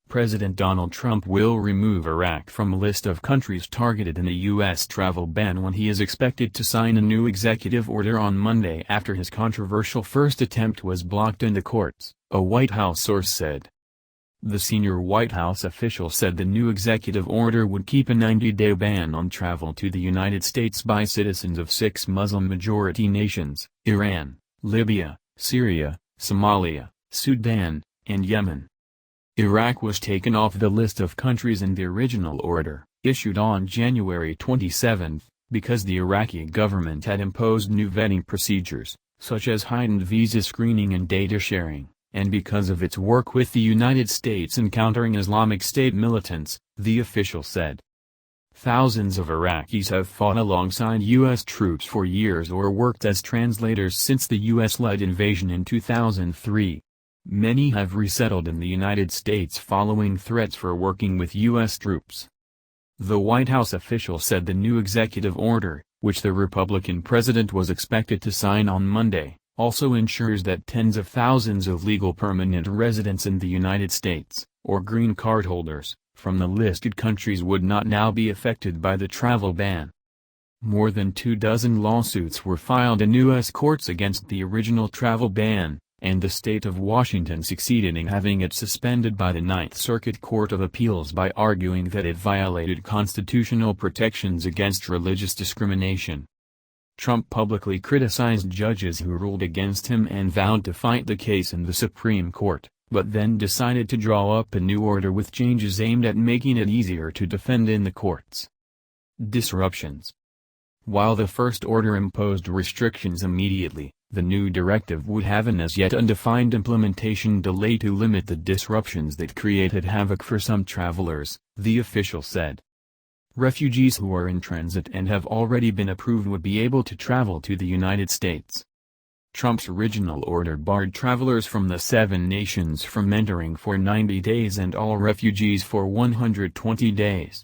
President Donald Trump will remove Iraq from a list of countries targeted in a U.S. travel ban when he is expected to sign a new executive order on Monday after his controversial first attempt was blocked in the courts, a White House source said. The senior White House official said the new executive order would keep a 90-day ban on travel to the United States by citizens of 6 Muslim-majority nations: Iran, Libya, Syria, Somalia, Sudan, and Yemen. Iraq was taken off the list of countries in the original order, issued on January 27, because the Iraqi government had imposed new vetting procedures, such as heightened visa screening and data sharing, and because of its work with the United States in countering Islamic State militants, the official said. Thousands of Iraqis have fought alongside U.S. troops for years or worked as translators since the U.S.-led invasion in 2003. Many have resettled in the United States following threats for working with U.S. troops. The White House official said the new executive order, which the Republican president was expected to sign on Monday, also ensures that tens of thousands of legal permanent residents in the United States, or green card holders, from the listed countries would not now be affected by the travel ban. More than 24 lawsuits were filed in U.S. courts against the original travel ban, and the state of Washington succeeded in having it suspended by the Ninth Circuit Court of Appeals by arguing that it violated constitutional protections against religious discrimination. Trump publicly criticized judges who ruled against him and vowed to fight the case in the Supreme Court, but then decided to draw up a new order with changes aimed at making it easier to defend in the courts. Disruptions. While the first order imposed restrictions immediately, the new directive would have an as yet undefined implementation delay to limit the disruptions that created havoc for some travelers, the official said. Refugees who are in transit and have already been approved would be able to travel to the United States. Trump's original order barred travelers from the 7 nations from entering for 90 days and all refugees for 120 days.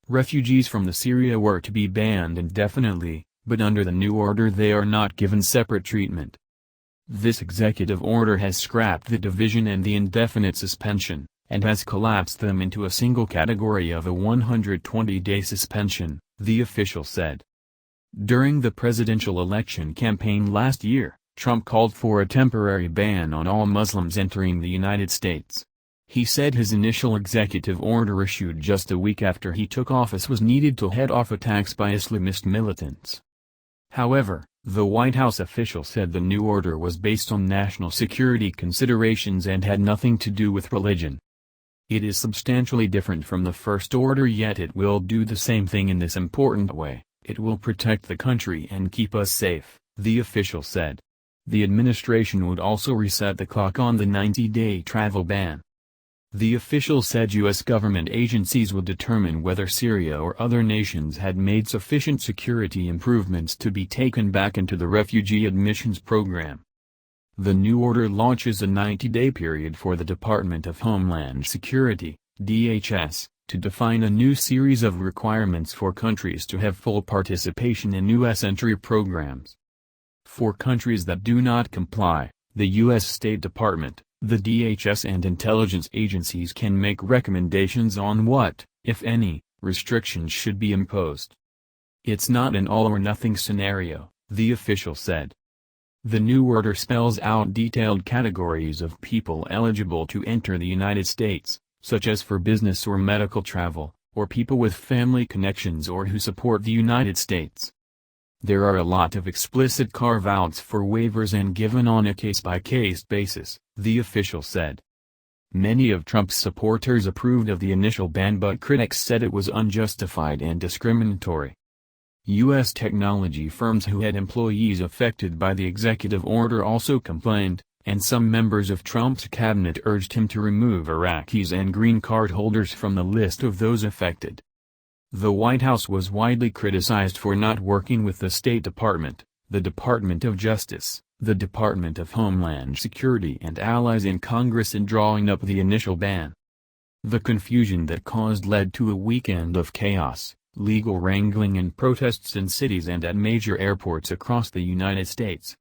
Refugees from Syria were to be banned indefinitely, but under the new order they are not given separate treatment. This executive order has scrapped the division and the indefinite suspension, and has collapsed them into a single category of a 120-day suspension, the official said. During the presidential election campaign last year, Trump called for a temporary ban on all Muslims entering the United States. He said his initial executive order issued just a week after he took office was needed to head off attacks by Islamist militants. However, the White House official said the new order was based on national security considerations and had nothing to do with religion. It is substantially different from the first order, yet it will do the same thing in this important way: it will protect the country and keep us safe, the official said. The administration would also reset the clock on the 90-day travel ban. The official said U.S. government agencies would determine whether Syria or other nations had made sufficient security improvements to be taken back into the refugee admissions program. The new order launches a 90-day period for the Department of Homeland Security, DHS, to define a new series of requirements for countries to have full participation in U.S. entry programs. For countries that do not comply, the U.S. State Department, the DHS and intelligence agencies can make recommendations on what, if any, restrictions should be imposed. It's not an all-or-nothing scenario, the official said. The new order spells out detailed categories of people eligible to enter the United States, such as for business or medical travel, or people with family connections or who support the United States. There are a lot of explicit carve-outs for waivers and given on a case-by-case basis, the official said. Many of Trump's supporters approved of the initial ban, but critics said it was unjustified and discriminatory. U.S. technology firms who had employees affected by the executive order also complained, and some members of Trump's cabinet urged him to remove Iraqis and green card holders from the list of those affected. The White House was widely criticized for not working with the State Department, the Department of Justice, the Department of Homeland Security and allies in Congress in drawing up the initial ban. The confusion that caused led to a weekend of chaos, legal wrangling and protests in cities and at major airports across the United States.